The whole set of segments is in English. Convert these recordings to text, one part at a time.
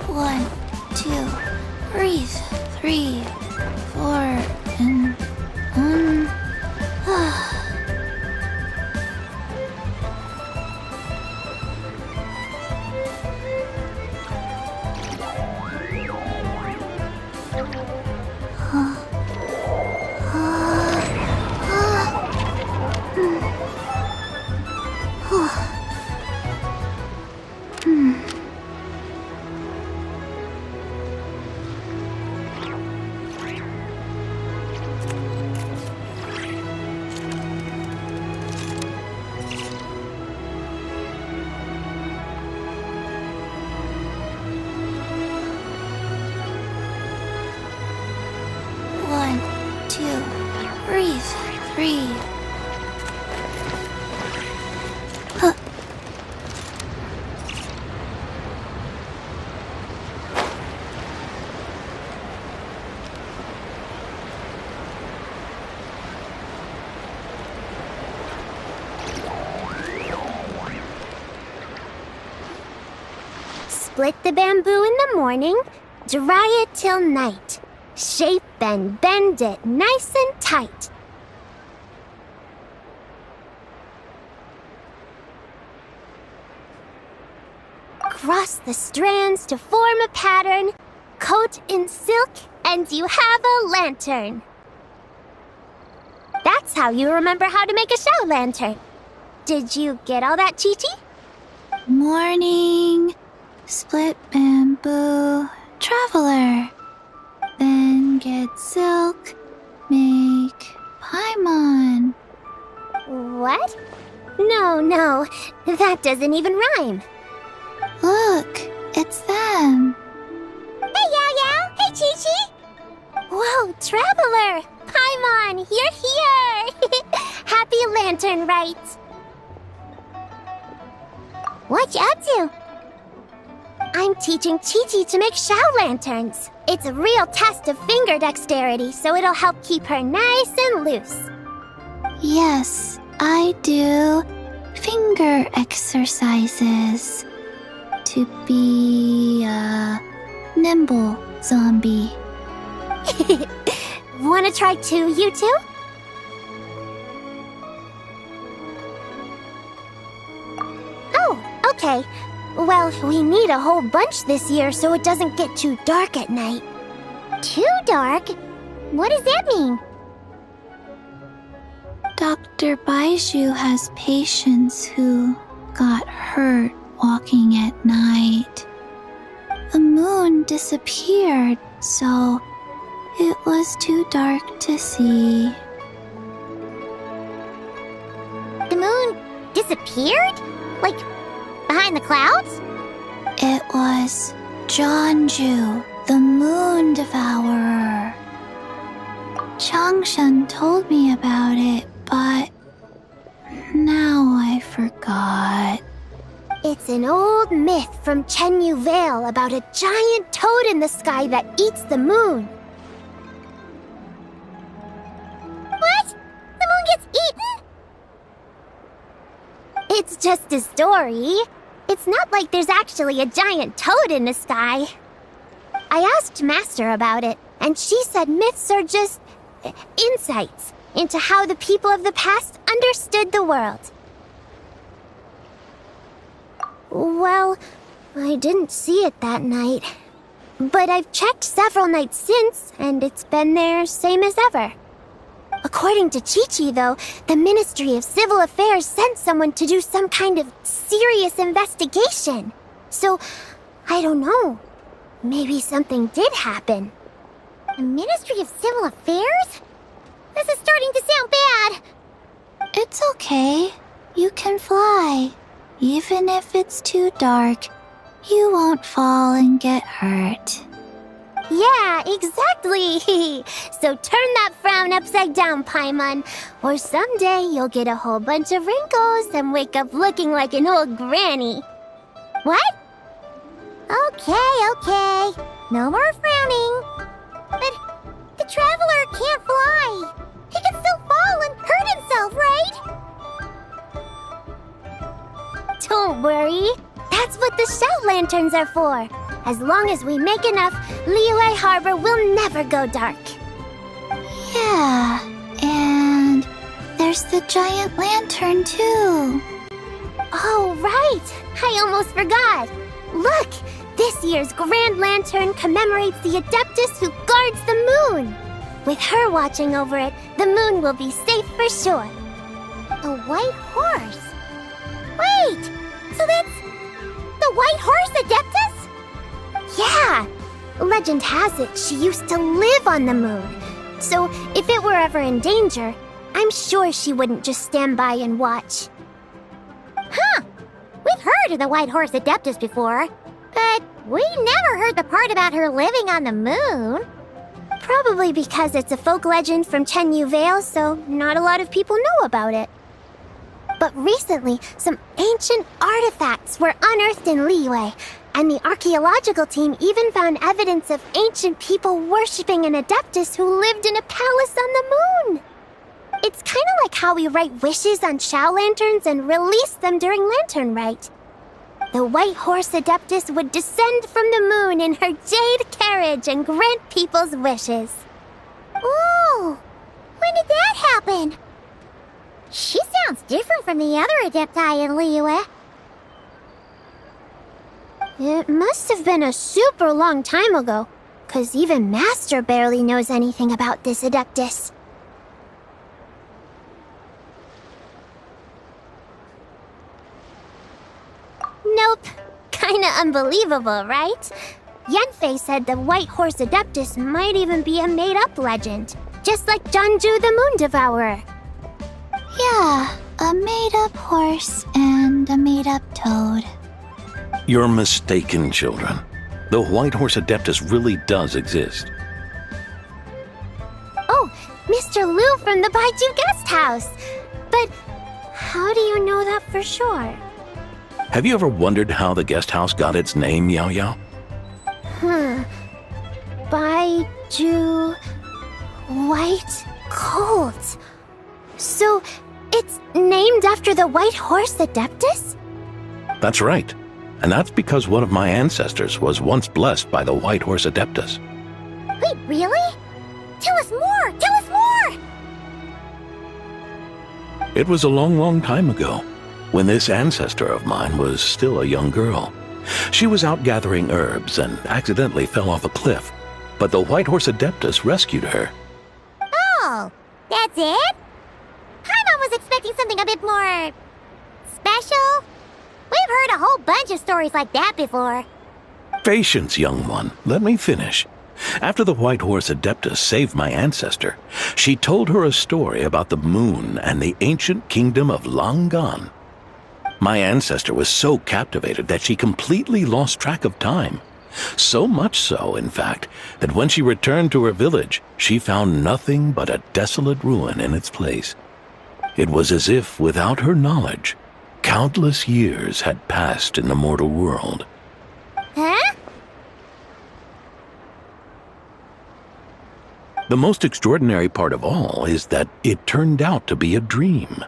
One, two, breathe. 3, 4, and 1. One, two, breathe. 3. Split the bamboo in the morning, dry it till night. Shape and bend it nice and tight. Cross the strands to form a pattern, coat in silk, and you have a lantern. That's how you remember how to make a shower lantern. Did you get all that, Chi-Chi? Morning. Split bamboo. Traveler. Then get silk. Make paimon. What? No, that doesn't even rhyme. Look, it's them. Hey, Yao Yao! Hey, Chi-Chi! Whoa, Traveler! Paimon, you're here! Happy lantern rites! What you up to? I'm teaching Chi-Chi to make shower lanterns. It's a real test of finger dexterity, so it'll help keep her nice and loose. Yes, I do finger exercises to be a nimble zombie. Wanna try too, you two? Oh, okay. Well, we need a whole bunch this year so it doesn't get too dark at night. Too dark? What does that mean? Dr. Baiju has patients who got hurt walking at night. The moon disappeared, so it was too dark to see. The moon disappeared? Like, behind the clouds? It was Jeonju, the moon devourer. Changshan told me about it, but now I forgot. It's an old myth from Chenyu Vale about a giant toad in the sky that eats the moon. What? The moon gets eaten? It's just a story. It's not like there's actually a giant toad in the sky. I asked Master about it, and she said myths are just insights into how the people of the past understood the world. Well, I didn't see it that night. But I've checked several nights since, and it's been there same as ever. According to Chi-Chi, though, the Ministry of Civil Affairs sent someone to do some kind of serious investigation. So, I don't know. Maybe something did happen. The Ministry of Civil Affairs? This is starting to sound bad. It's okay. You can fly. Even if it's too dark, you won't fall and get hurt. Yeah, exactly. So turn that frown upside down, Paimon, or someday you'll get a whole bunch of wrinkles and wake up looking like an old granny. What? Okay. No more frowning. But the traveler can't fly. He can still fall and hurt himself, right? Don't worry. That's what the shell lanterns are for. As long as we make enough, Liyue Harbor will never go dark. Yeah, and there's the giant lantern too. Oh, right! I almost forgot! Look! This year's Grand Lantern commemorates the Adeptus who guards the moon! With her watching over it, the moon will be safe for sure. A white horse? Wait! So that's the White Horse Adeptus? Yeah! Legend has it she used to live on the moon. So if it were ever in danger, I'm sure she wouldn't just stand by and watch. Huh! We've heard of the White Horse Adeptus before, but we never heard the part about her living on the moon. Probably because it's a folk legend from Chenyu Vale, so not a lot of people know about it. But recently, some ancient artifacts were unearthed in Liyue, and the archaeological team even found evidence of ancient people worshipping an Adeptus who lived in a palace on the moon. It's kind of like how we write wishes on Shao lanterns and release them during Lantern Rite. The White Horse Adeptus would descend from the moon in her jade carriage and grant people's wishes. Ooh! When did that happen? She sounds different from the other Adepti in Liyue. It must have been a super long time ago, 'cause even Master barely knows anything about this Adeptus. Nope. Kinda unbelievable, right? Yanfei said the White Horse Adeptus might even be a made-up legend, just like Janju the Moon Devourer. Yeah, a made-up horse and a made-up toad. You're mistaken, children. The White Horse Adeptus really does exist. Oh, Mr. Liu from the Baiju Guest House. But how do you know that for sure? Have you ever wondered how the guest house got its name, Yao Yao? Baiju... White Colt. So, it's named after the White Horse Adeptus? That's right. And that's because one of my ancestors was once blessed by the White Horse Adeptus. Wait, really? Tell us more! Tell us more! It was a long, long time ago, when this ancestor of mine was still a young girl. She was out gathering herbs and accidentally fell off a cliff, but the White Horse Adeptus rescued her. Oh, that's it? Paimon was expecting something a bit more... special? We've heard a whole bunch of stories like that before. Patience, young one. Let me finish. After the White Horse Adeptus saved my ancestor, she told her a story about the moon and the ancient kingdom of Langan. My ancestor was so captivated that she completely lost track of time. So much so, in fact, that when she returned to her village, she found nothing but a desolate ruin in its place. It was as if, without her knowledge, countless years had passed in the mortal world. Huh? The most extraordinary part of all is that it turned out to be a dream.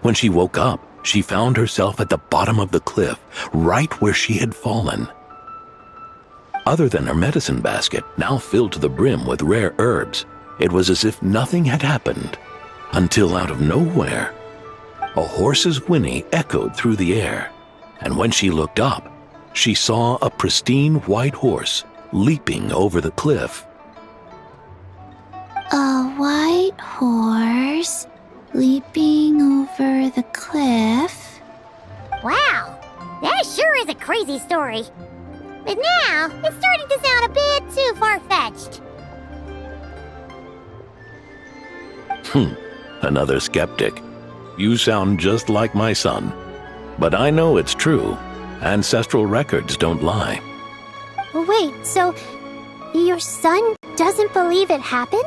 When she woke up, she found herself at the bottom of the cliff, right where she had fallen. Other than her medicine basket, now filled to the brim with rare herbs, it was as if nothing had happened, until out of nowhere, a horse's whinny echoed through the air, and when she looked up, she saw a pristine white horse leaping over the cliff. A white horse leaping over the cliff? Wow, that sure is a crazy story. But now, it's starting to sound a bit too far-fetched. Another skeptic. You sound just like my son. But I know it's true. Ancestral records don't lie. Wait, so Your son doesn't believe it happened?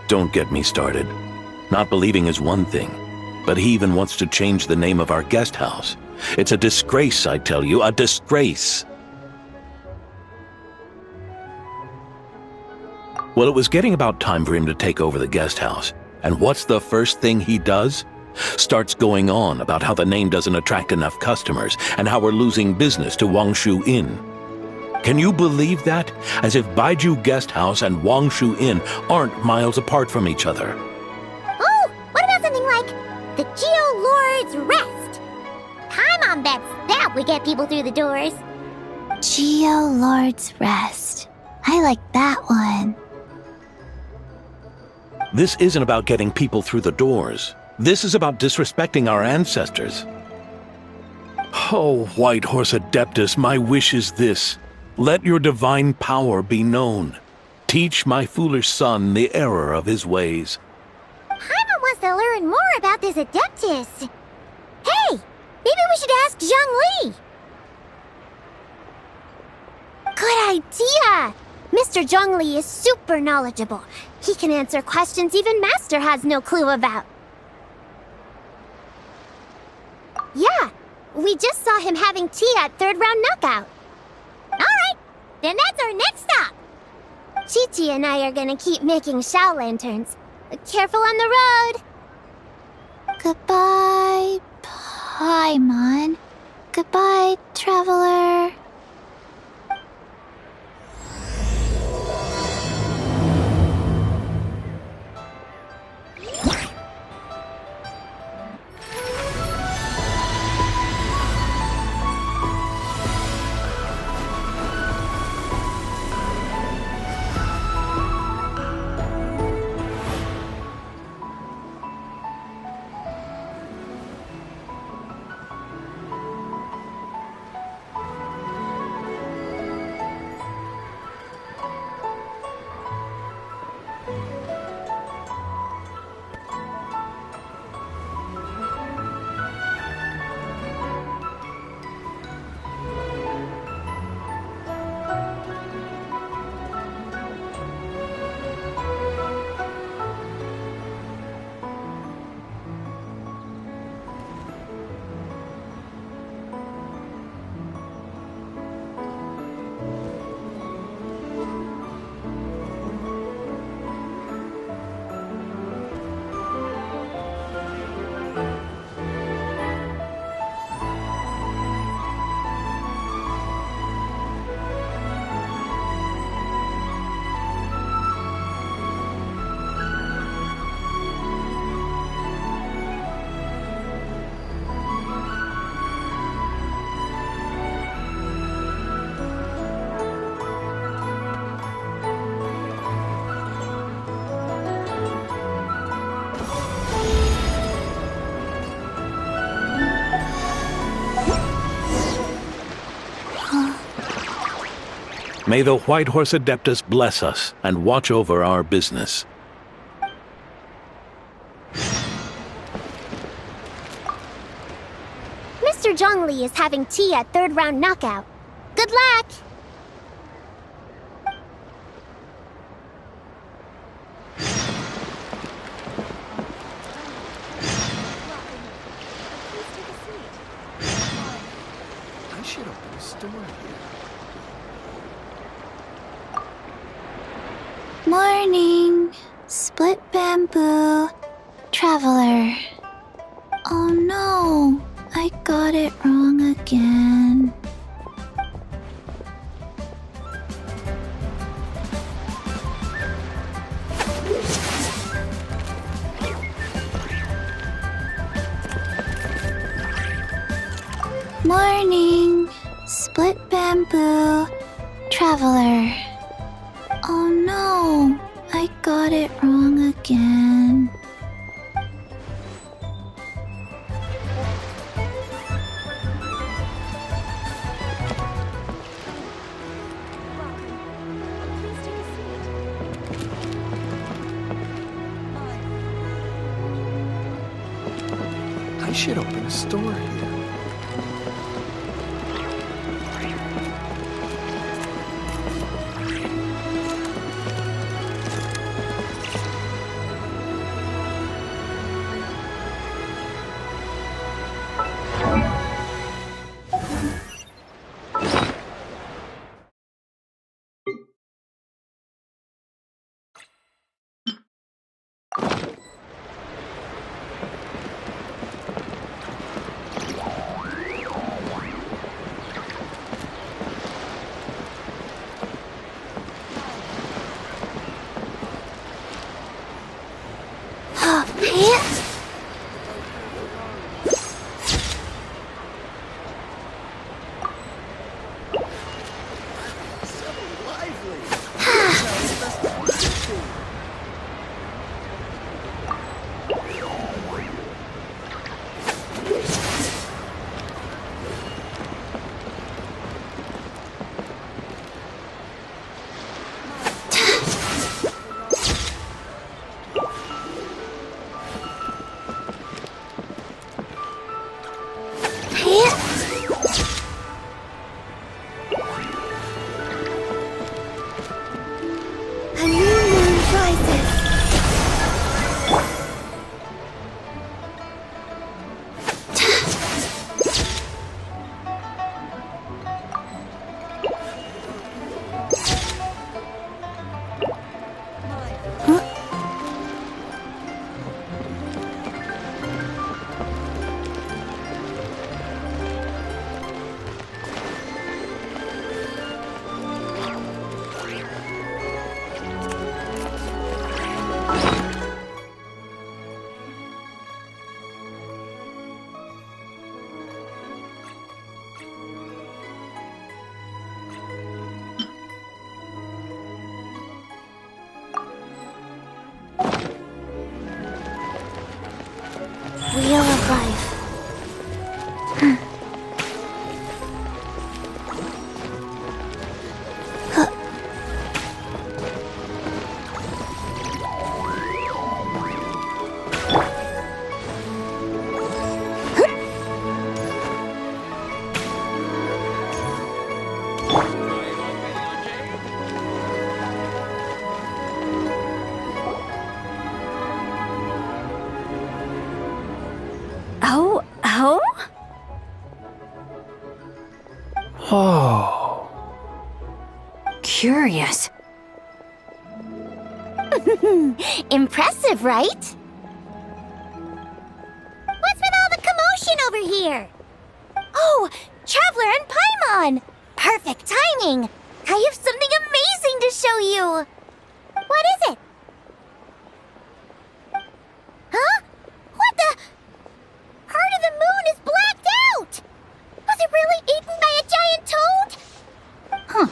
Don't get me started. Not believing is one thing, but he even wants to change the name of our guest house. It's a disgrace, I tell you, a disgrace. Well, it was getting about time for him to take over the guest house. And what's the first thing he does? Starts going on about how the name doesn't attract enough customers and how we're losing business to Wangshu Inn. Can you believe that? As if Baiju Guest House and Wangshu Inn aren't miles apart from each other. Oh, what about something like the Geo Lord's Rest? My mom bets that would get people through the doors. Geo Lord's Rest. I like that one. This isn't about getting people through the doors. This is about disrespecting our ancestors. Oh, White Horse Adeptus, my wish is this. Let your divine power be known. Teach my foolish son the error of his ways. Paimon wants to learn more about this Adeptus. Hey, maybe we should ask Zhongli. Good idea! Mr. Zhongli is super knowledgeable. He can answer questions even Master has no clue about. Yeah, we just saw him having tea at third round knockout. Alright, then that's our next stop. Qiqi and I are gonna keep making Shao lanterns. Careful on the road. Goodbye, Paimon. Goodbye, traveler. May the White Horse Adeptus bless us and watch over our business. Mr. Zhongli is having tea at third round knockout. Good luck! I should open a store here. Morning. Split bamboo. Traveler. Oh no. I got it wrong again. Morning. Split bamboo. Traveler. Oh no. I got it wrong again. I should open a store here. curious. Impressive, right? What's with all the commotion over here? Oh, Traveler and Paimon! Perfect timing! I have something amazing to show you! What is it? Huh? What the? Part of the moon is blacked out! Was it really eaten by a giant toad? Huh.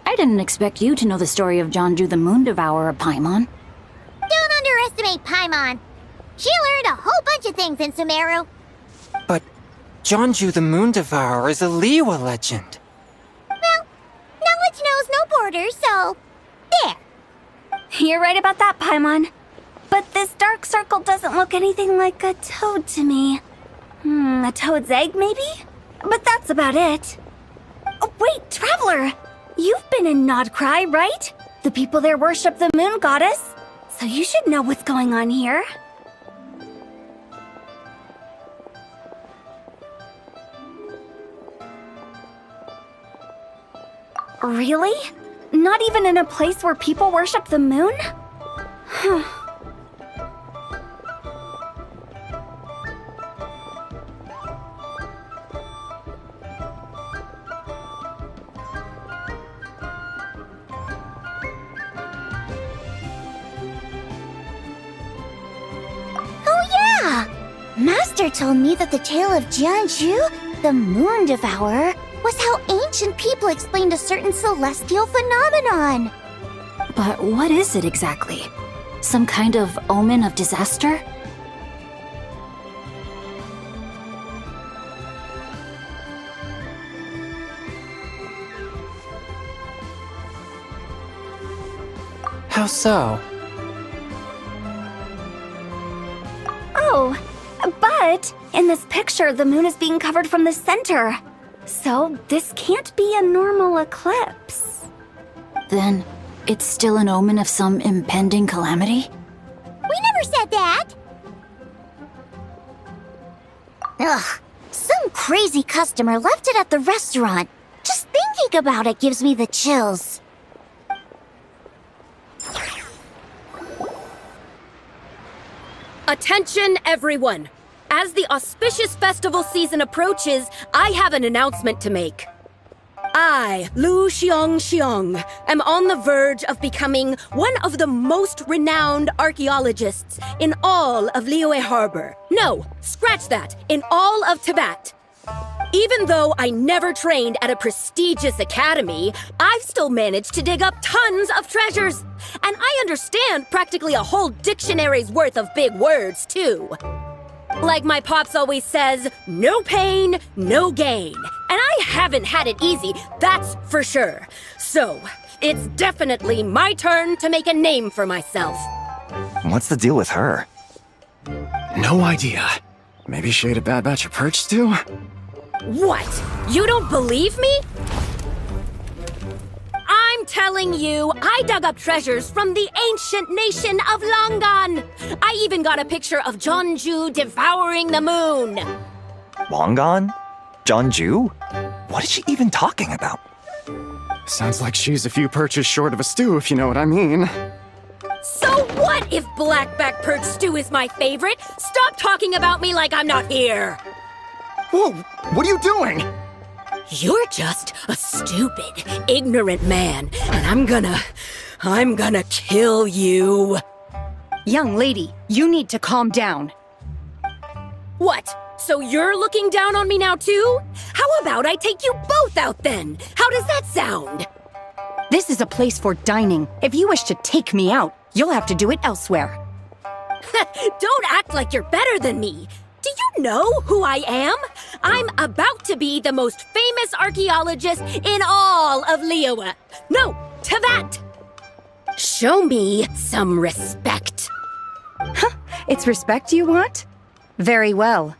I didn't expect you to know the story of Jonju the Moon Devourer, Paimon. Don't underestimate Paimon. She learned a whole bunch of things in Sumeru. But Jonju the Moon Devourer is a Liyue legend. Well, knowledge knows no borders, so... there. You're right about that, Paimon. But this dark circle doesn't look anything like a toad to me. A toad's egg, maybe? But that's about it. Oh, wait, Traveler! You've been in Nodcry, right? The people there worship the moon goddess. So you should know what's going on here. Really? Not even in a place where people worship the moon? Huh. Master told me that the tale of Jianzhu, the Moon Devourer, was how ancient people explained a certain celestial phenomenon. But what is it exactly? Some kind of omen of disaster? How so? Oh, but in this picture, the moon is being covered from the center. So this can't be a normal eclipse. Then, it's still an omen of some impending calamity? We never said that! Ugh, some crazy customer left it at the restaurant. Just thinking about it gives me the chills. Attention, everyone! As the auspicious festival season approaches, I have an announcement to make. I, Lu Xiong, am on the verge of becoming one of the most renowned archaeologists in all of Liyue Harbor. No, scratch that, in all of Tibet. Even though I never trained at a prestigious academy, I've still managed to dig up tons of treasures. And I understand practically a whole dictionary's worth of big words, too. Like my pops always says, no pain, no gain. And I haven't had it easy, that's for sure. So, it's definitely my turn to make a name for myself. What's the deal with her? No idea. Maybe she ate a bad batch of perch stew? What? You don't believe me? I'm telling you, I dug up treasures from the ancient nation of Longan. I even got a picture of Jonju devouring the moon. Longan? Jonju? What is she even talking about? Sounds like she's a few perches short of a stew, if you know what I mean. So what if blackback perch stew is my favorite? Stop talking about me like I'm not here. Whoa, what are you doing? You're just a stupid, ignorant man, and I'm gonna kill you. Young lady, you need to calm down. What? So you're looking down on me now too? How about I take you both out then? How does that sound? This is a place for dining. If you wish to take me out, you'll have to do it elsewhere. Don't act like you're better than me. Do you know who I am? I'm about to be the most famous archaeologist in all of Liyue. No, Tibet! Show me some respect. It's respect you want? Very well.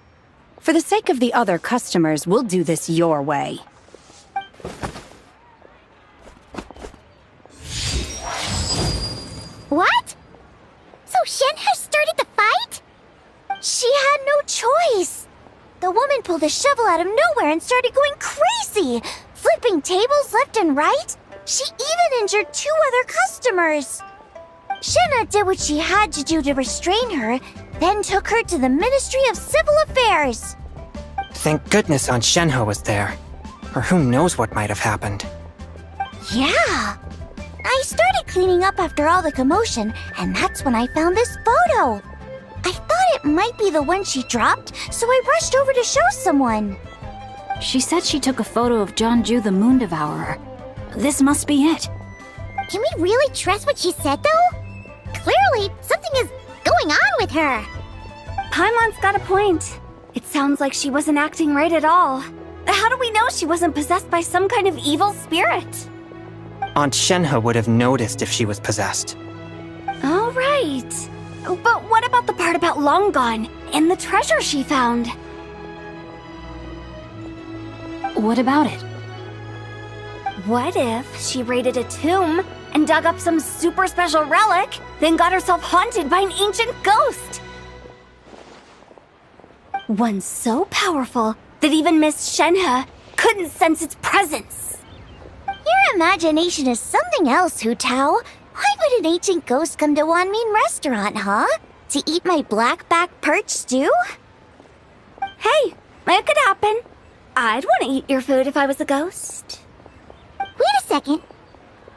For the sake of the other customers, we'll do this your way. What? So Shen has started the fight? She had no choice. The woman pulled a shovel out of nowhere and started going crazy, flipping tables left and right. She even injured 2 other customers. Shenhe did what she had to do to restrain her, then took her to the Ministry of Civil Affairs. Thank goodness Aunt Shenhe was there. Or who knows what might have happened. Yeah. I started cleaning up after all the commotion, and that's when I found this photo. I thought it might be the one she dropped, so I rushed over to show someone. She said she took a photo of Jeonju the Moon Devourer. This must be it. Can we really trust what she said, though? Clearly, something is going on with her. Paimon's got a point. It sounds like she wasn't acting right at all. How do we know she wasn't possessed by some kind of evil spirit? Aunt Shenhe would have noticed if she was possessed. All right. But what about the part about Long Gone and the treasure she found? What about it? What if she raided a tomb and dug up some super special relic, then got herself haunted by an ancient ghost? One so powerful that even Miss Shenhe couldn't sense its presence. Your imagination is something else, Hu Tao. Why would an ancient ghost come to Wanmin restaurant, huh? To eat my blackback perch stew? Hey, it could happen. I'd want to eat your food if I was a ghost. Wait a second.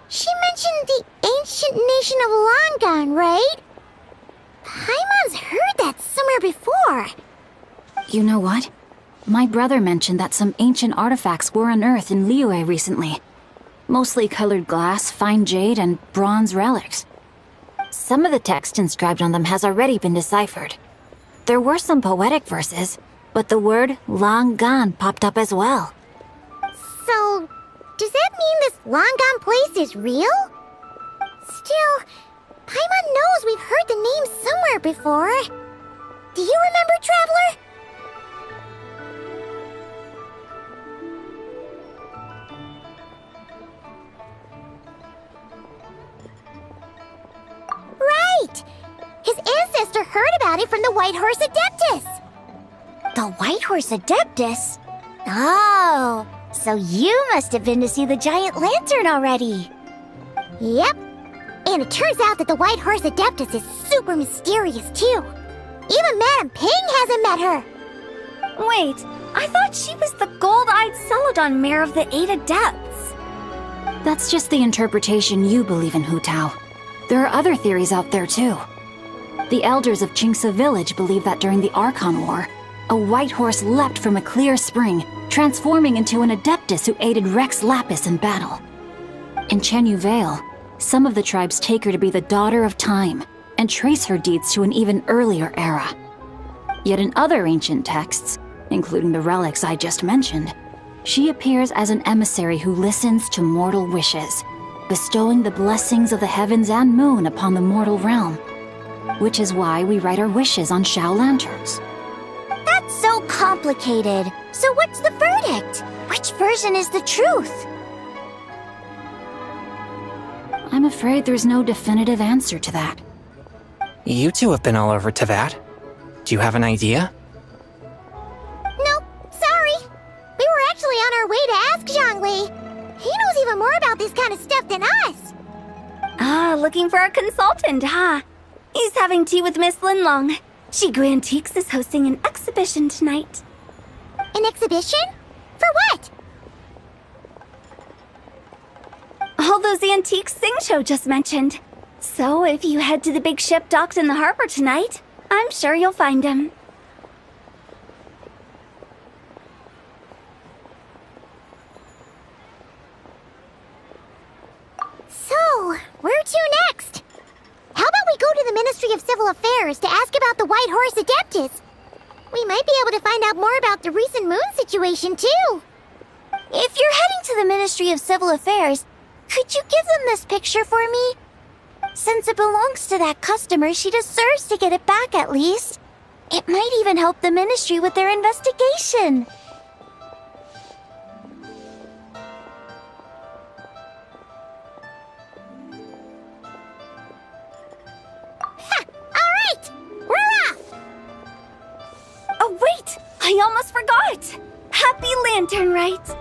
She mentioned the ancient nation of Longon, right? Paimon's heard that somewhere before. You know what? My brother mentioned that some ancient artifacts were unearthed in Liyue recently. Mostly colored glass, fine jade, and bronze relics. Some of the text inscribed on them has already been deciphered. There were some poetic verses, but the word Long Gone popped up as well. So, does that mean this Longon place is real? Still, Paimon knows we've heard the name somewhere before. Do you remember, Traveler? Right! His ancestor heard about it from the White Horse Adeptus. The White Horse Adeptus? Oh, so you must have been to see the giant lantern already. Yep. And it turns out that the White Horse Adeptus is super mysterious, too. Even Madame Ping hasn't met her. Wait, I thought she was the gold-eyed Celadon mare of the 8 Adepts. That's just the interpretation you believe in, Hu Tao. There are other theories out there, too. The elders of Qingce village believe that during the Archon War, a white horse leapt from a clear spring, transforming into an Adeptus who aided Rex Lapis in battle. In Chenyu Vale, some of the tribes take her to be the daughter of time, and trace her deeds to an even earlier era. Yet in other ancient texts, including the relics I just mentioned, she appears as an emissary who listens to mortal wishes, bestowing the blessings of the heavens and moon upon the mortal realm. Which is why we write our wishes on Shao lanterns. That's so complicated. So what's the verdict? Which version is the truth? I'm afraid there's no definitive answer to that. You two have been all over Teyvat. Do you have an idea? Nope, sorry. We were actually on our way to ask Zhongli. He knows even more about this kind of stuff than us. Ah, looking for a consultant, huh? He's having tea with Miss Linlong. Shigu Antiques is hosting an exhibition tonight. An exhibition? For what? All those antiques Sing Show just mentioned. So if you head to the big ship docked in the harbor tonight, I'm sure you'll find him. So, where to next? How about we go to the Ministry of Civil Affairs to ask about the White Horse Adeptus? We might be able to find out more about the recent moon situation, too. If you're heading to the Ministry of Civil Affairs, could you give them this picture for me? Since it belongs to that customer, she deserves to get it back at least. It might even help the Ministry with their investigation. Ha! Alright! We're off! Oh wait! I almost forgot! Happy Lantern, right?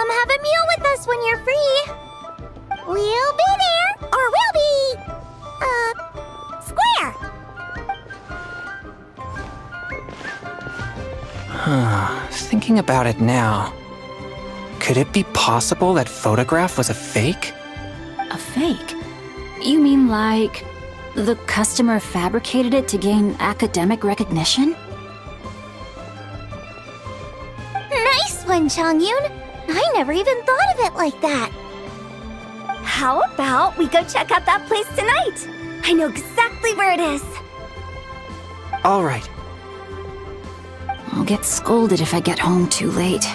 Come have a meal with us when you're free. We'll be there, or we'll be... square. Thinking about it now, could it be possible that photograph was a fake? A fake? You mean like the customer fabricated it to gain academic recognition? Nice one, Chongyun. I never even thought of it like that. How about we go check out that place tonight? I know exactly where it is. All right. I'll get scolded if I get home too late.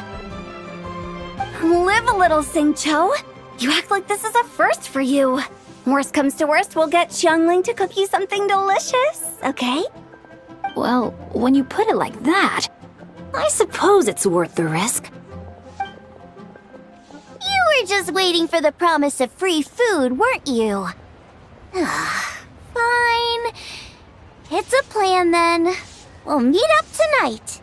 Live a little, Singcho. You act like this is a first for you. Worst comes to worst, we'll get Xiangling to cook you something delicious, okay? Well, when you put it like that, I suppose it's worth the risk. You were just waiting for the promise of free food, weren't you? Fine. It's a plan then. We'll meet up tonight.